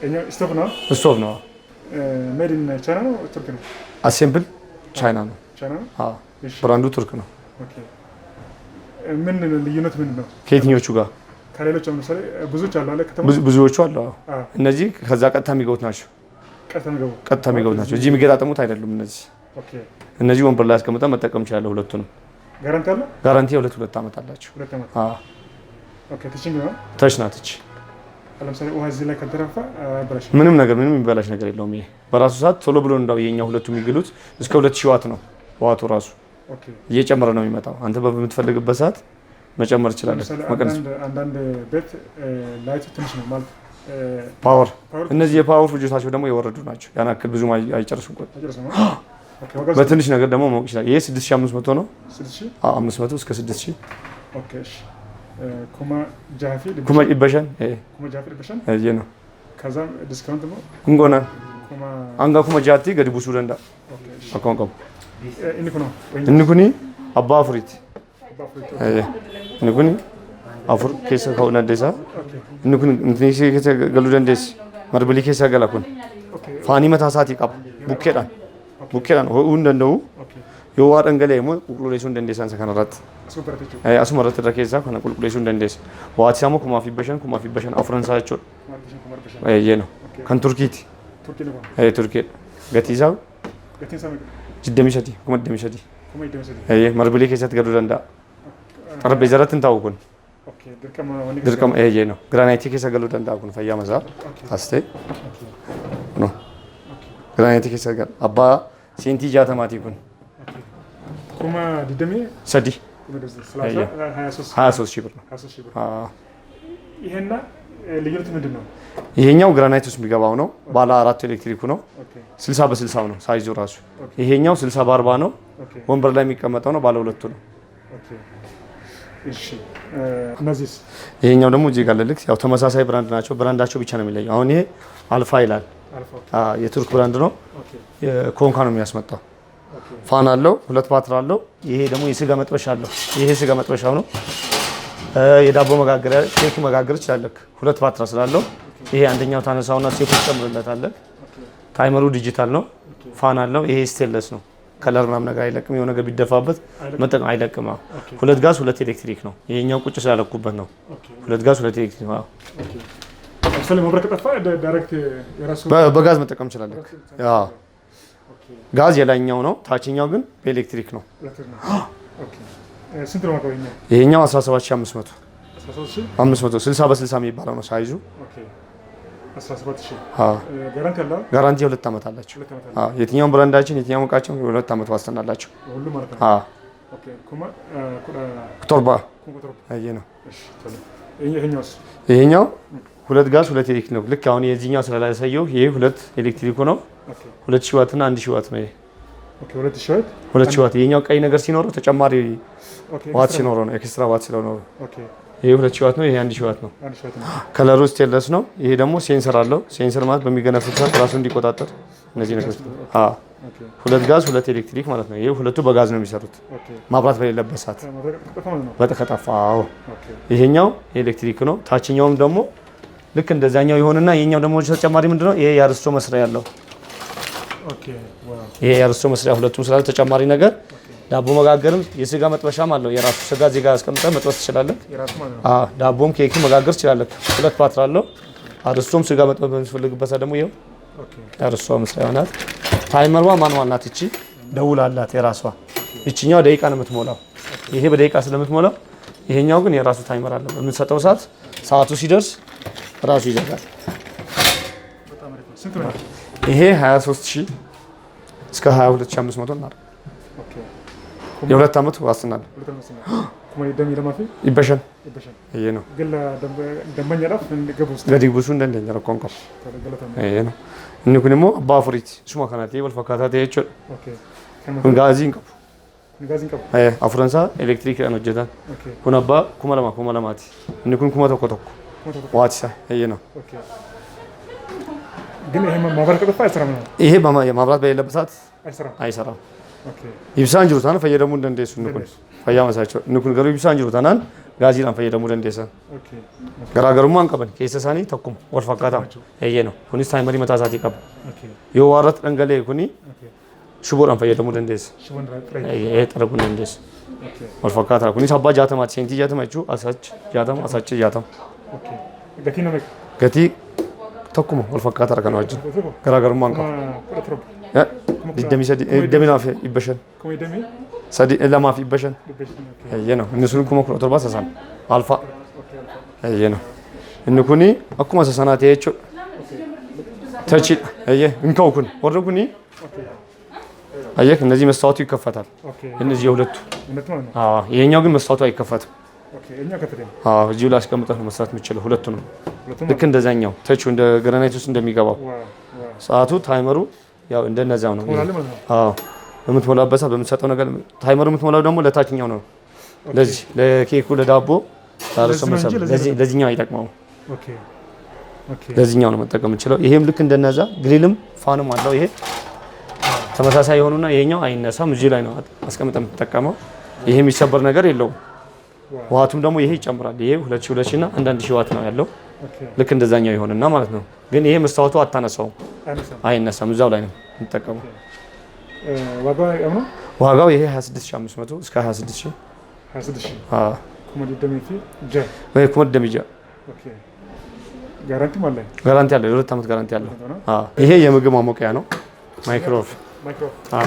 እኛ ስቶቭ ነው ሜድ ኢን ቻይና ነው ቱርክ ነው አሴምብል ቻይና ነው አዎ ብራንዱ ቱርክ ነው ኦኬ ምን ልዩነት ምን ነው ከየትኞቹ ጋር ከሌሎች ለምሳሌ ብዙዎች አሉ አለ ከተማ ብዙዎቹ አሉ እነዚህ ከዛ ቀጥታ የሚገቡት ናቸው ቀጥታ የሚገቡት ናቸው እዚህ የሚገጣጠሙት አይደሉም እነዚህ ኦኬ እነዚህ ወንበር ላይ አስቀምጠን መጠቀም ይችላል ሁለቱንም ጋራንቲ አለ ጋራንቲ ሁለት አመት አላቸው አዎ ኦኬ ተሽንግ ነው ተሽናትች ለምሳሌ ውሃ እዚህ ላይ ከተረፈ አይበላሽ ምንም የሚበላሽ ነገር የለውም ይሄ በራሱ ሰዓት ቶሎ ብሎ እንዳው የኛ ሁለቱ የሚግሉት እስከ 2000 ዋት ነው ዋቱ ራሱ ኦኬ እየጨመረ ነው የሚመጣው አንተ በምትፈልግበት ሰዓት መጨመር ይችላል መቀነስ አንዳንድ ቤት ላይት ትንሽ ነው ማለት ፓወር እነዚህ የፓወር ፍጆታቸው ደግሞ የወረዱ ናቸው ያን አክል ብዙ አይጨርሱም በትንሽ ነገር ደግሞ ማወቅ ይችላል ይሄ 6500 ነው 6500 እስከ 6000 ኦኬ ኩማ ጃፊ ኩማ ይበሻን ይሄ ነው ከዛ ዲስካውንት ነው እንጎና አንጋ ኩማ ጃቲ ገዲ ቡሱ ደንዳ አኮንኮም እንኩኒ አባ አፍሪት እንኩኒ አፍር ከሰ ከሆነ ደሳ እንኩኒ እንትኒ ከሰ ገሉ ደንደስ መርበሊ ከሰ ገላኩን ፋኒ መታሳት ይቀብ ቡኬዳን ሁን ደንደው የዋ ደንገለ ሞ ቁልቁሌሱን ደንደሳን ሰከነራት አሱመረት ደከዛ ከነ ቁልቁሌሱን ደንደስ ዋትሳሞ ኩማፊበሸን አፍረንሳቸው ይሄ ነው ከንቱርኪት ቱርኪ ገቲዛው ጅደሚሸቲ ኩመደሚሸቲ ይሄ መርበሊ ከሰት ገሉ ደንዳ ጠረጴዛራትን ታውቁን ድርቀም ይሄ ነው ግራናይት ከሰ ገሉ ደንዳ ኩን ፈያ መዛር አስቴ ነው ግራናይት ከሰ ገል አባ ሴንቲ ጃተማቲ ኩን ኩማ ዲደሚ ሰዲ 23 ሺህ ብር ነው ይሄና ልዩነቱ ምንድነው ይሄኛው ግራናይት ውስጥ የሚገባው ነው ባለ 4 ኤሌክትሪኩ ነው 60 በ60 ነው ሳይዙ ራሱ ይሄኛው 60 በ40 ነው ወንበር ላይ የሚቀመጠው ነው ባለ ሁለቱ ነው እሺ እነዚህስ ይሄኛው ደግሞ እዚህ ጋር ለልክ ያው ተመሳሳይ ብራንድ ናቸው ብራንዳቸው ብቻ ነው የሚለየው አሁን ይሄ አልፋ ይላል የቱርክ ብራንድ ነው ኮንካ ነው የሚያስመጣው ፋን አለው ሁለት ባትሪ አለው ይሄ ደግሞ የስጋ መጥበሻ አለው ይሄ ስጋ መጥበሻው ነው የዳቦ መጋገሪያ ኬክ መጋገር ይችላል ሁለት ባትሪ ስላለው ይሄ አንደኛው ታነሳውና ሴት ተጨምርለታለህ ታይመሩ ዲጂታል ነው ፋን አለው ይሄ ስቴንለስ ነው ከለር ምናምን ነገር አይለቅም የሆነ ነገር ቢደፋበት መጠን አይለቅም ሁለት ጋዝ ሁለት ኤሌክትሪክ ነው ይሄኛው ቁጭ ስላለኩበት ነው ሁለት ጋዝ ሁለት ኤሌክትሪክ ነው ኦኬ ስለዚህ መብረቅ ጠፋ ዳይሬክት የራሱ በጋዝ መጠቀም ይችላል ጋዝ የላይኛው ነው ታችኛው ግን በኤሌክትሪክ ነው ኦኬ ስንት ነው ማቀበኛ ይሄኛው 17500 500 60 በ60 የሚባለው ነው ሳይዙ ኦኬ 17000 ጋራንቲ አለው ጋራንቲ 2 አመት አላችሁ የትኛው ብራንዳችን የትኛው ዕቃችን 2 አመት ዋስትና አላችሁ ሁሉ ማለት ነው ኦኬ ኩማ ቶርባ አይ ነው እሺ ይሄኛው ሁለት ጋዝ ሁለት ኤሌክትሪክ ነው ልክ አሁን የዚህኛው ስላላሳየው ይሄ ሁለት ኤሌክትሪክ ነው 2000 ዋት እና 1000 ዋት ነው ኦኬ 2000 ዋት ይሄኛው ቀይ ነገር ሲኖረው ተጨማሪ ዋት ሲኖረው ነው ኤክስትራ ዋት ሲኖረው ኦኬ ይሄ 2000 ዋት ነው ይሄ 1000 ዋት ነው ከለሩ ስቴንለስ ነው ይሄ ደግሞ ሴንሰር አለው ሴንሰር ማለት በሚገነፍል ሰዓት ራሱ እንዲቆጣጠር እነዚህ ነገሮች ሁለት ጋዝ ሁለት ኤሌክትሪክ ማለት ነው ይሄ ሁለቱ በጋዝ ነው የሚሰሩት ማብራት በሌለበት ሰዓት በተከታፋው ይሄኛው ኤሌክትሪክ ነው ታችኛውም ደግሞ ልክ እንደዛኛው ይሆንና ይሄኛው ደግሞ ተጨማሪ ምንድነው ይሄ ያርስቶ መስሪያ ያለው ኦኬ ዋው ይሄ ያርስቶ መስሪያ ሁለቱም ስላለ ተጨማሪ ነገር ዳቦ መጋገርም የስጋ መጥበሻም አለው የራሱ ስጋ እዚህ ጋር አስቀምጠን መጥበስ ትችላለህ የራሱ ማለት ነው ዳቦም ኬክም መጋገር ትችላለህ ሁለት ፓትራ አለው አርስቶም ስጋ መጥበስ በሚፈልግበት ደግሞ ይሄው ኦኬ ያርስቶ መስሪያ ናት ታይመርዋ ማንዋል ናት እቺ ደውል አላት የራሷ እቺኛው ደቂቃ ነው የምትሞላው ይሄ በደቂቃ ስለምትሞላው ይሄኛው ግን የራሱ ታይመር አለው በምንሰጠው ሰዓቱ ሲደርስ ራሱ ይዘጋል በጣም አሪፍ ነው ስንት ነው ይሄ 23000 እስከ 22500 ነው ኦኬ የሁለት አመት ዋስትና ነው ኩማ ደም ይለማፊ ይበሻል ይሄ ነው ግን ደምበኛ ዳፍ ገዲቡሱ እንደኛ ነው ኮንኮ ይሄ ነው እንኩንሞ ባፍሪት ሱማ ካናቴ ወልፈካታቴ እቺ ኦኬ ጋዚን ቀቡ አፍራንሳ ኤሌክትሪክ ነው ጀታን ኩናባ ኩማለማቲ እንኩን ኩማ ተቆተኩ ዋትሳ ይሄ ነው ኦኬ ግን ይሄ ማብራት ከጠፋ አይሰራም ነው ይሄ ማብራት በሌለበት ሰዓት አይሰራም ኦኬ ይብሳን ጅሩታን ፈየደሙ እንደንደሱ ንኩን ፈያ መሳቸው ንኩን ገሩ ይብሳን ጅሩታናን gazidhaan fayyadamuu dandeessa. Garaagarummaa hin qaban keessa isaanii tokkuma wal fakkaata. Eeyyee no. Kunis taayimarii mataa isaatii qaba. Yoo waa irratti dhangala'e kuni shuboodhaan fayyadamuu dandeessa. Eeyyee xaraguu dandeessa. Wal fakkaata. Kunis abbaa 60 seentii 60 jechuun asachi 60 asachi 60. Gatii tokkuma wal fakkaata kana wajjin. Garaagarummaa hin qabu. Diddami ibbashan. Sadi lamaaf ibbashan. Eeyyee no. Inni sun kuma 17 sasan. Alfa. Eeyyee no. Inni kuni akkuma sasanaa ta'e jechuudha. Tachi eeyyee hin ka'u kun. Warri kuni አየህ እነዚህ መስታወቱ ይከፈታል። እነዚህ የሁለቱ አዎ ይሄኛው ግን መስታወቱ አይከፈትም። አዎ እዚሁ ላይ አስቀምጠህ ነው መስራት የምትችለው ሁለቱንም ልክ እንደዛኛው ተቹ እንደ ግራናይት ውስጥ እንደሚገባው ሰዓቱ ታይመሩ ያው እንደነዛው ነው። አዎ በምትሞላበት በምትሰጠው ነገር ታይመሩ የምትሞላው ደግሞ ለታችኛው ነው። ለዚህ ለኬኩ ለዳቦ ታርሶ መሰብ ለዚህኛው አይጠቅመው። ለዚህኛው ነው መጠቀም የምችለው። ይሄም ልክ እንደነዛ ግሪልም ፋንም አለው። ይሄ ተመሳሳይ የሆኑና ይሄኛው አይነሳም። እዚህ ላይ ነው አስቀምጠን የምትጠቀመው። ይሄ የሚሰበር ነገር የለውም። ዋቱም ደግሞ ይሄ ይጨምራል። ይሄ 2000 እና 1000 ዋት ነው ያለው። ልክ እንደዛኛው ይሆንና ማለት ነው። ግን ይሄ መስታወቱ አታነሳውም፣ አይነሳም። እዛው ላይ ነው የምትጠቀመው። ዋጋው ይሄ 26500 እስከ 26000 አዎ ኮሞድ ደሚጃ ጋራንቲ ማለት ጋራንቲ አለው። የሁለት ዓመት ጋራንቲ አለው። አዎ ይሄ የምግብ ማሞቂያ ነው። ማይክሮዌቭ አዎ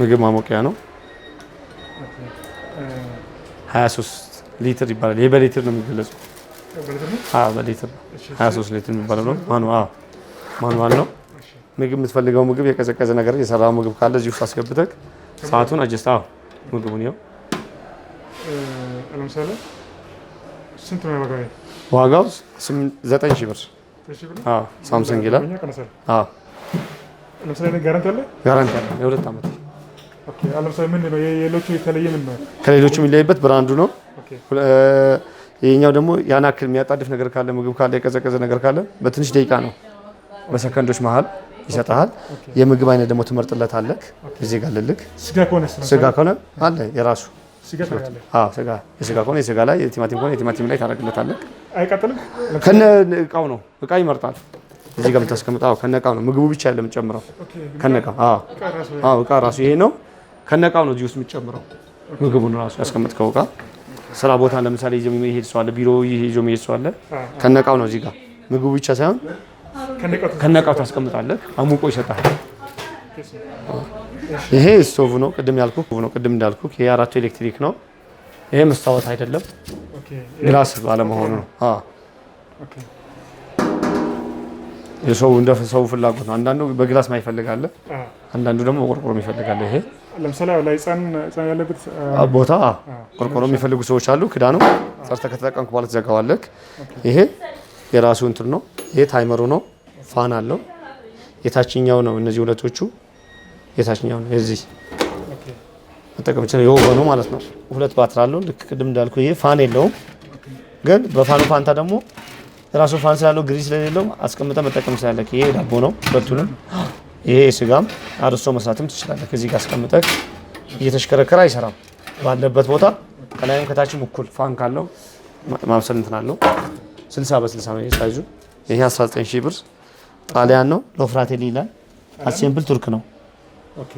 ምግብ ማሞቂያ ነው። 23 ሊትር ይባላል። ይሄ በሊትር ነው የሚገለጸው። አዎ በሊትር 23 ሊትር የሚባለው ነው። ማኑዋል ነው። ምግብ የምትፈልገው ምግብ የቀዘቀዘ ነገር የሰራው ምግብ ካለ እዚህ ውስጥ አስገብተህ ሰዓቱን አጀስት አዎ ምግቡን ይኸው ለምሳሌ ስንት ነው ዋጋው? 9000 ብር። አዎ ሳምሰንግ ይላል። አዎ ለምሳሌ ጋራንቲ አለ። ጋራንቲ አለ የሁለት ዓመት። ኦኬ ለምሳሌ ምን ነው የሌሎቹ የተለየ ምን ነው? ከሌሎቹ የሚለይበት ብራንዱ ነው። ይሄኛው ደግሞ ያን አክል የሚያጣድፍ ነገር ካለ ምግብ ካለ የቀዘቀዘ ነገር ካለ በትንሽ ደቂቃ ነው በሰከንዶች መሃል ይሰጣል። የምግብ አይነት ደግሞ ትመርጥለታለህ። እዚህ ጋር ልልክ ስጋ ከሆነ አለ የራሱ ስጋ ካለ አዎ ስጋ የስጋ ከሆነ የስጋ ላይ የቲማቲም ከሆነ የቲማቲም ላይ ታደርግለታለህ። አይቀጥልም ከነ እቃው ነው። እቃ ይመርጣል። እዚህ ጋር የምታስቀምጠው ከነቃው ነው። ምግቡ ብቻ አይደለም የምትጨምረው ከነቃው። አዎ እቃ ራሱ ይሄ ነው። ከነቃው ነው እዚህ ውስጥ የምትጨምረው ምግቡን ራሱ ያስቀምጥከው እቃ። ስራ ቦታ ለምሳሌ ይዞ የሚሄድ ሰው አለ፣ ቢሮ ይዞ የሚሄድ ሰው አለ። ከነቃው ነው እዚህ ጋር ምግቡ ብቻ ሳይሆን ከነቃው ታስቀምጣለህ። አሙቆ ይሰጣል። ይሄ ስቶቭ ነው። ቅድም እንዳልኩህ ይሄ አራቱ ኤሌክትሪክ ነው። ይሄ መስታወት አይደለም፣ ግላስ ባለመሆኑ ነው። ኦኬ የሰው እንደ ሰው ፍላጎት ነው። አንዳንዱ በግላስ ማይፈልግ አለ፣ አንዳንዱ ደግሞ ቆርቆሮ ይፈልጋል። ይሄ ለምሳሌ ላይ ጻን ያለበት ቦታ ቆርቆሮ የሚፈልጉ ሰዎች አሉ። ክዳኑ ሰርተ ከተጠቀምኩ በኋላ ትዘጋዋለህ። ይሄ የራሱ እንትን ነው። ይሄ ታይመሩ ነው። ፋን አለው። የታችኛው ነው። እነዚህ ሁለቶቹ የታችኛው ነው። እዚህ መጠቀም ይችላል። የኦቨኑ ማለት ነው። ሁለት ባትሪ አለው። ልክ ቅድም እንዳልኩ ይሄ ፋን የለውም፣ ግን በፋኑ ፋንታ ደግሞ ራሱ ፋን ስላለው ግሪስ ስለሌለው አስቀምጠህ መጠቀም ትችላለህ። ይሄ ዳቦ ነው ሁለቱንም። ይሄ ስጋም አርሶ መስራትም ትችላለህ። ከዚህ ጋር አስቀምጠህ እየተሽከረከረ አይሰራም። ባለበት ቦታ ከላይም ከታችም እኩል ፋን ካለው ማብሰል እንትን አለው። 60 በ60 ነው ሳይዙ። ይሄ 19000 ብር ጣሊያን ነው። ሎፍራቴሊ ይላል። አሴምብል ቱርክ ነው። ኦኬ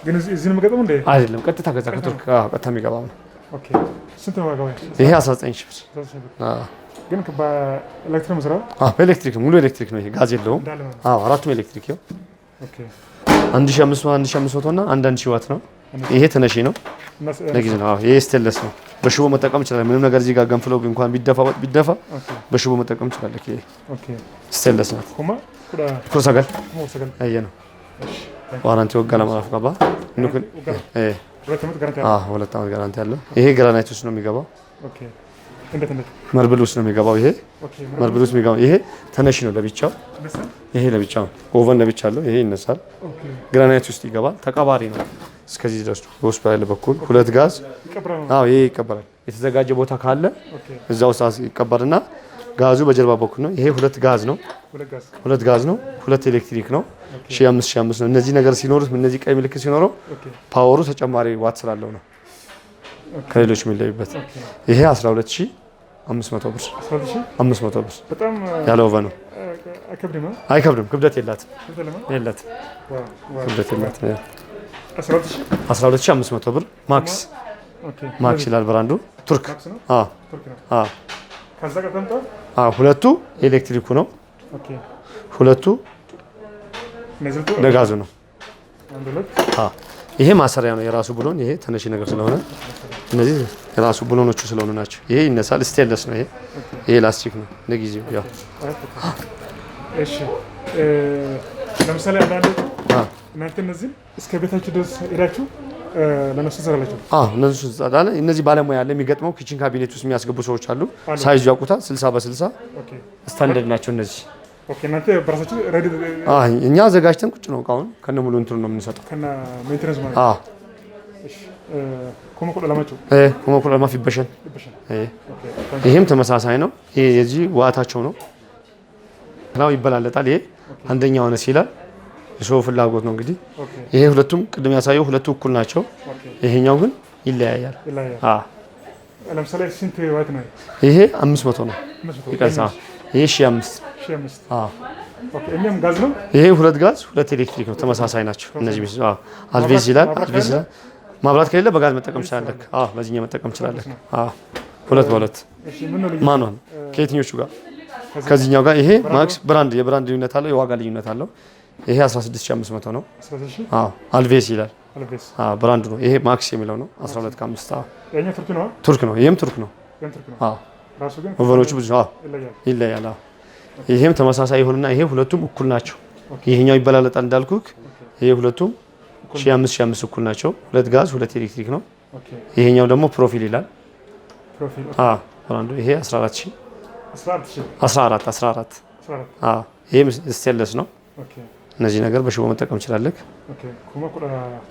ግን እዚህ ነው የሚገባው እንዴ? አይደለም፣ ቀጥታ ከዛ ከቱርክ ቀጥታ የሚገባው ነው። ኦኬ ስንት ነው ዋጋው? ይሄ 19000 ብር። ግን በኤሌክትሪክ ነው ስራው? በኤሌክትሪክ ሙሉ ኤሌክትሪክ ነው። ይሄ ጋዝ የለውም። አራቱም ኤሌክትሪክ ነው። ኦኬ 1500 እና 1000 ዋት ነው። ይሄ ተነሺ ነው ለጊዜ ነው። ይሄ ስቴንለስ ነው። በሽቦ መጠቀም ይችላል። ምንም ነገር እዚህ ጋር ገንፍለው እንኳን ቢደፋ በሽቦ መጠቀም ይችላል። ኦኬ ስቴንለስ ነው። ኩርሰገል አየ ነው። ዋራንቲ ወጋላ ማለት ገባ እንኩን ሁለት ዓመት ጋራንቲ አለው። ይሄ ግራናይት ውስጥ ነው የሚገባው። ኦኬ መርብል ውስጥ ነው የሚገባው። ይሄ መርብል ውስጥ የሚገባው ይሄ ተነሺ ነው ለብቻው። ይሄ ለብቻው ኦቨን ለብቻ አለው። ይሄ ይነሳል። ግራናይት ውስጥ ይገባል። ተቀባሪ ነው። እስከዚህ ድረስ በውስጥ ባለ በኩል ሁለት ጋዝ ይሄ ይቀበራል። የተዘጋጀ ቦታ ካለ እዛ ውስጥ ይቀበርና ጋዙ በጀርባ በኩል ነው። ይሄ ሁለት ጋዝ ነው። ሁለት ኤሌክትሪክ ነው። 1500 ነው። እነዚህ ነገር ሲኖሩት እነዚህ ቀይ ምልክት ሲኖረው ፓወሩ ተጨማሪ ዋት ስላለው ነው። ከሌሎች የሚለይበት። ይሄ 12500 ብር 500 ብር በጣም ያለ ኦቨን ነው። አይከብድም። ክብደት የላትም። ክብደት የላትም። 12500 ብር ማክስ ይላል ብራንዱ። ቱርክ ሁለቱ ኤሌክትሪኩ ነው። ሁለቱ ለጋዙ ነው። ይሄ ማሰሪያ ነው የራሱ ብሎን። ይሄ ትንሽ ነገር ስለሆነ እነዚህ የራሱ ብሎኖቹ ስለሆኑ ናቸው። ይሄ ይነሳል። ስቴንለስ ነው። ይሄ ላስቲክ ነው ለጊዜው ያው። እሺ ለምሳሌ አንዳንድ እናንተ እነዚህ እስከ ቤታችሁ ድረስ ሄዳችሁ ለነሱ ሰራላችሁ? እነሱ ጻዳለ እነዚህ ባለሙያ ያለ የሚገጥመው ኪችን ካቢኔት ውስጥ የሚያስገቡ ሰዎች አሉ። ሳይዙ ያውቁታል። 60 በ60 ስታንዳርድ ናቸው እነዚህ። እናንተ በራሳችሁ ሬዲ? እኛ አዘጋጅተን ቁጭ ነው እቃውን ከነ ሙሉ እንትኑ ነው የምንሰጠው ከነ ሜንቴናንስ ማለት። እሺ ኮሞ ኮላ ማፊ በሸን ይሄም ተመሳሳይ ነው። ይሄ የዚህ ዋታቸው ነው። ነው ይበላለጣል። ይሄ አንደኛው አነስ ይላል። የሰው ፍላጎት ነው እንግዲህ። ይሄ ሁለቱም ቅድም ያሳየው ሁለቱ እኩል ናቸው። ይሄኛው ግን ይለያያል። ለምሳሌ ስንት ዋት ነው? ይሄ 500 ነው። ይቀርሳ ይሄ 1005 እኛም ጋዝ ነው። ይሄ ሁለት ጋዝ ሁለት ኤሌክትሪክ ነው። ተመሳሳይ ናቸው እነዚህ። አድቬስ ይላል። አድቬስ ማብራት ከሌለ በጋዝ መጠቀም ትችላለህ። በዚህኛው መጠቀም ትችላለህ። ሁለት በሁለት ማኑዋል። ከየትኞቹ ጋር? ከዚህኛው ጋር ይሄ ማክስ ብራንድ የብራንድ ልዩነት አለው። የዋጋ ልዩነት አለው። ይሄ 16500 ነው። አልቬስ ይላል። ብራንድ ነው። ይሄ ማክስ የሚለው ነው 12.5 ያኛው ቱርክ ነው። ቱርክ ነው። ይሄም ቱርክ ነው። ራሱ ግን ኦቨኖቹ ብዙ ይለያል። ይሄም ተመሳሳይ ይሆንና ይሄ ሁለቱም እኩል ናቸው። ይሄኛው ይበላለጣል እንዳልኩክ። ይሄ ሁለቱም 1500 እኩል ናቸው። ሁለት ጋዝ ሁለት ኤሌክትሪክ ነው። ይሄኛው ደግሞ ፕሮፊል ይላል። ብራንዱ ይሄ 14 ይሄም ስቴንለስ ነው። እነዚህ ነገር በሽቦ መጠቀም ይችላል።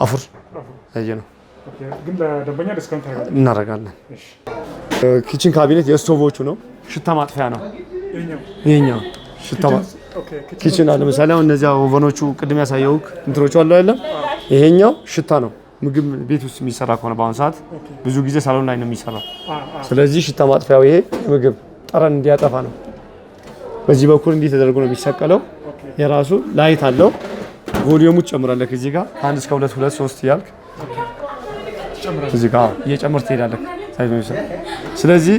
አፉር ነው ግን ለደንበኛ ዲስካውንት እናደርጋለን። ኪችን ካቢኔት የስቶቮቹ ነው። ሽታ ማጥፊያ ነው ይሄኛው። ሽታ ኪችን አለ ለምሳሌ አሁን እነዚያ ኦቨኖቹ ቅድም ያሳየውክ እንትሮቹ አሉ አይደለም። ይሄኛው ሽታ ነው። ምግብ ቤት ውስጥ የሚሰራ ከሆነ በአሁን ሰዓት ብዙ ጊዜ ሳሎን ላይ ነው የሚሰራው። ስለዚህ ሽታ ማጥፊያው ይሄ ምግብ ጠረን እንዲያጠፋ ነው። በዚህ በኩል እንዲህ ተደርጎ ነው የሚሰቀለው። የራሱ ላይት አለው። ቮሊዩሙ ትጨምራለህ እዚህ ጋር 1 እስከ 2 2 3 ያልክ እዚህ ጋር እየጨመር ትሄዳለህ። ስለዚህ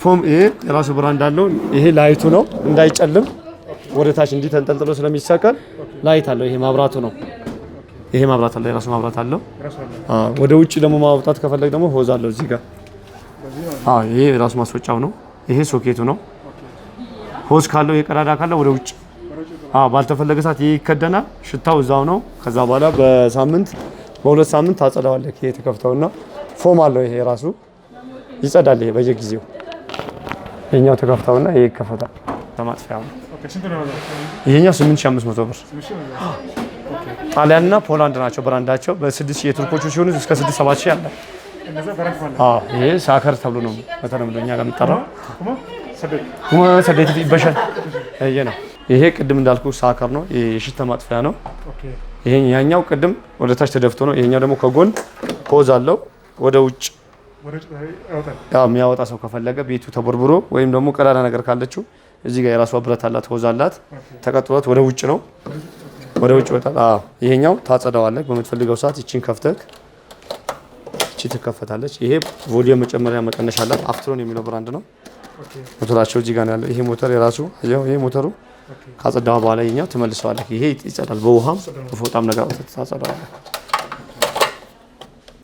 ፎም ይሄ የራሱ ብራንድ አለው። ይሄ ላይቱ ነው እንዳይጨልም ወደ ታች እንዲህ ተንጠልጥሎ ስለሚሰቀል ላይት አለው። ይሄ ማብራቱ ነው። ይሄ ማብራት አለው። የራሱ ማብራት አለው። ወደ ውጭ ደግሞ ማውጣት ከፈለግ ደግሞ ሆዝ አለው እዚህ ጋር። ይሄ የራሱ ማስወጫው ነው። ይሄ ሶኬቱ ነው። ሆዝ ካለው የቀዳዳ ካለው ወደ ውጭ ባልተፈለገ ሰዓት ይሄ ይከደናል። ሽታው እዛው ነው። ከዛ በኋላ በሁለት ሳምንት ታጸዳዋለህ። ይሄ ተከፍተውና ፎም አለው። ይሄ ራሱ ይጸዳል። ይሄ በየጊዜው የኛው ተከፍተውና ይሄ ይከፈታል። ተማጥፊያው ይሄኛው 8500 ብር። ጣሊያንና ፖላንድ ናቸው ብራንዳቸው። በ6000 የቱርኮቹ ሲሆኑ እስከ 6-7000 አለ። ይሄ ሳከር ተብሎ ነው በተለምዶ እኛ ጋር የሚጠራው። ሰደት ይበሻል። ይሄ ነው። ይሄ ቅድም እንዳልኩ ሳከር ነው። የሽታ ማጥፊያ ነው። ይሄ ያኛው ቅድም ወደ ታች ተደፍቶ ነው። ይሄኛው ደግሞ ከጎን ፖዝ አለው። ወደ ውጭ የሚያወጣ ሰው ከፈለገ ቤቱ ተቦርብሮ ወይም ደግሞ ቀዳዳ ነገር ካለችው እዚህ ጋር የራሷ ብረት አላት፣ ፖዝ አላት። ተቀጥሎት ወደ ውጭ ነው። ወደ ውጭ ወጣ። ይሄኛው ታጸዳዋለህ በምትፈልገው ሰዓት። ይቺን ከፍተህ እቺ ትከፈታለች። ይሄ ቮሊዩም መጨመሪያ መቀነሻ አላት። አፍትሮን የሚለው ብራንድ ነው። ሞተራቸው እዚህ ጋር ነው ያለው። ይሄ ሞተር የራሱ ይሄ ሞተሩ ካጸዳው በኋላ ይሄኛው ትመልሰዋለህ። ይሄ ይጸዳል። በውሃም በፎጣም ነገር ታጸዳዋለህ።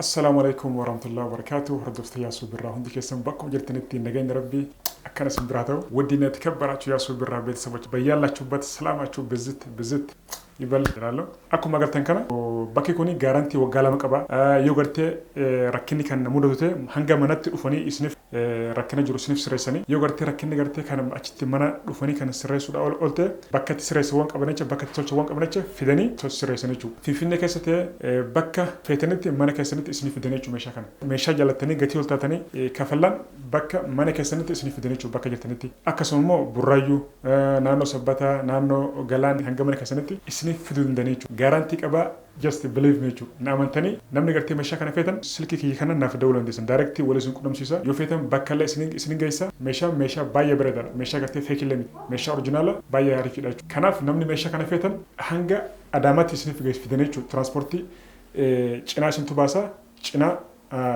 السلام عليكم ورحمة الله وبركاته. هردفت يا سوبرا هندي كيسن باكم جرتنتي نجين ربي أكنا سبراتو ودينا تكبراتو يا سوبرا بيت سبج بيالا شوبات سلاماتو بزت يبل رالو أكو ما قلتن كنا باكي كوني غارانتي وقالا مكبا يوغرتي ركني كان مودوتي هنگا منات افوني اسنف ركنا جرو سنف سريساني يوغرتي ركني غرتي كان اچتي منا افوني كان سريسو اول اولتي باكاتي سريس وان قبنچ باكاتي توچ وان قبنچ فيدني توچ سريساني جو فيفينه كيسته باكا فيتنتي منا كيسنتي اسنف فيدني جو ميشا كان ميشا جلتني غتي ولتاتني كفلان باكا منا كيسنتي اسنف فيدني جو باكا جلتنتي اكسومو برايو نانو سبتا نانو غلان هنگا منا كيسنتي اسنف فيدن دني جو غارانتي قبا just believe me too naamantani namni gartee meeshaa kana feetan silkii kiyya kana naaf dawlan deesan direct wala isin qudamsiisa yoo feetan bakka illee isin geessa meeshaa baay'ee bareedaadha meeshaa gartee fake lemit meeshaa originala baay'ee hariifidha kanaaf namni meeshaa kana feetan hanga adaamatti isiniif geessifidanii jechuudha transportii cinaa isintu baasaa cinaa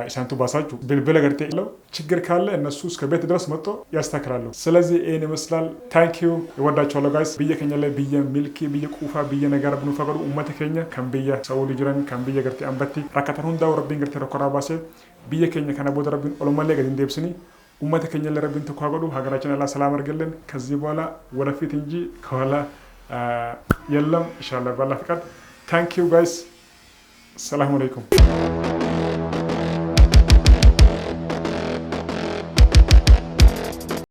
ኢሳንቱ ባሳችሁ ብልብለ ገርቴ ነው ችግር ካለ እነሱ እስከ ቤት ድረስ መጥቶ ያስተካክላሉ ስለዚህ ኤን ይመስላል ታንክ ዩ ወዳችኋለሁ ጋይስ በየከኛ ላይ በየ ሚልኪ በየ ቁፋ በየ ነገር ብኑ ፈቀዱ ኡመተ ከኛ ከምበየ ሰው ልጅረን ከምበየ ገርቴ አንበቲ ራካተን ሁንዳ ወረብን ገርቴ ረኮራባሴ በየከኛ ከና ቦደ ረብን ኦሎማለ ገድ እንደብስኒ ኡመተ ከኛ ለረብን ተኳገዱ ሀገራችን አላህ ሰላም አርገልን ከዚህ በኋላ ወደፊት እንጂ ከኋላ የለም ኢንሻአላህ ባላ ፍቃድ ታንክ ዩ ጋይስ ሰላም አለይኩም